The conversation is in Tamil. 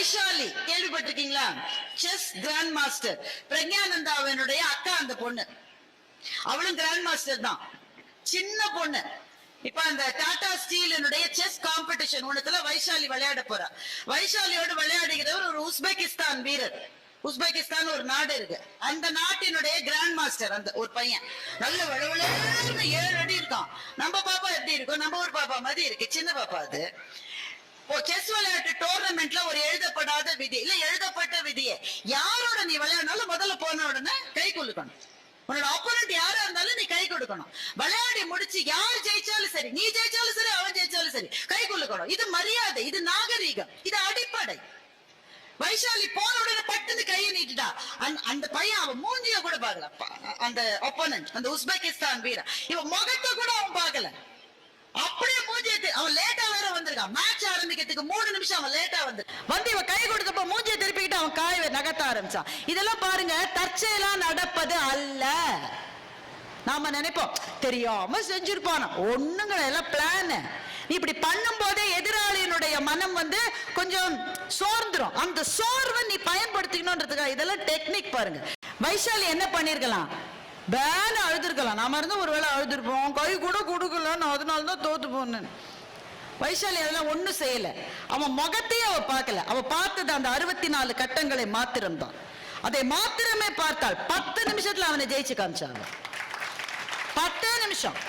வைஷாலி கேள்விப்பட்டிருக்கீங்களா? Chess grand master. பிரக்ஞானந்தாவினுடைய அக்கா அந்த பொண்ணு, அவளும் கிராண்ட் மாஸ்டர் தான். சின்ன பொண்ணு. இப்ப அந்த டாடா ஸ்டீலினுடைய செஸ் காம்படிஷன் ஒண்ணுத்துல வைஷாலி விளையாட போறா. வைஷாலியோடு விளையாடுகிறவர் ஒரு உஸ்பெகிஸ்தான் வீரர். உஸ்பெகிஸ்தான் ஒரு நாடு இருக்கு, அந்த நாட்டினுடைய கிராண்ட் மாஸ்டர் அந்த ஒரு பையன். நல்ல வளவளன்னு 7 அடி இருக்கான். நம்ம பாப்பா எப்படி இருக்கும்? நம்ம ஒரு பாப்பா மாதிரி இருக்கு, சின்ன பாப்பா. அது செஸ் விளையாட்டு டோர்னமெண்ட்ல ஒரு எழுதப்படாத விதி இல்ல, எழுதப்பட்ட விதியை யாரோட நீ விளையாடினாலும் முதல்ல போன உடனே கை குலுக்கணும். உன்னோட ஆப்போனன்ட் யாரா இருந்தாலும் நீ கை கொடுக்கணும். விளையாடி முடிச்சு யார் ஜெயிச்சாலும் சரி, நீ ஜெயிச்சாலும் சரி, அவன் ஜெயிச்சாலும் சரி, கை குலுக்கணும். இது மரியாதை, இது நாகரீகம், இது அடிப்படை. வைஷாலி போன உடனே பட்டுன்னு கையை நீட்டுட்டா. அந்த பையன் அவன் மூஞ்சிய கூட பாக்கல, அந்த ஆப்போனன்ட், அந்த உஸ்பெகிஸ்தான் வீரர். இவன் முகத்தை கூட அவன் பாக்கல, அப்படியே மூஞ்சியத்து. அவன் லேட்டா வேற வந்திருக்கான். மேட்ச் ஆரம்பிக்கிறதுக்கு 3 நிமிஷம் அவன் லேட்டா வந்து இவன் கை கொடுத்தப்ப மூஞ்சியை திருப்பிக்கிட்டு அவன் காய நகர்த்த ஆரம்பிச்சான். இதெல்லாம் பாருங்க, தற்செயலா நடப்பது அல்ல. நாம நினைப்போம் தெரியாம செஞ்சிருப்பான, ஒண்ணுங்களை எல்லாம் பிளான். இப்படி பண்ணும் போதே எதிராளியினுடைய மனம் கொஞ்சம் சோர்ந்துரும். அந்த சோர்வை நீ பயன்படுத்திக்கணும்ன்றதுக்காக இதெல்லாம் டெக்னிக் பாருங்க. வைஷாலி என்ன பண்ணிருக்கலாம்? பேன அழுதுருக்கலாம். நாம இருந்து ஒருவேளை அழுதுருப்போம், கை கூட கொடுக்கலன்னு, அதனாலதான் தோத்து போனேன். வைஷாலி அதெல்லாம் ஒண்ணும் செய்யல. அவன் முகத்தையே அவ பார்க்கல. அவ பார்த்தது அந்த 64 கட்டங்களை மாத்திரம்தான். அதை மாத்திரமே பார்த்தால் 10 நிமிஷத்துல அவனை ஜெயிச்சு காமிச்சாங்க. 10 நிமிஷம்.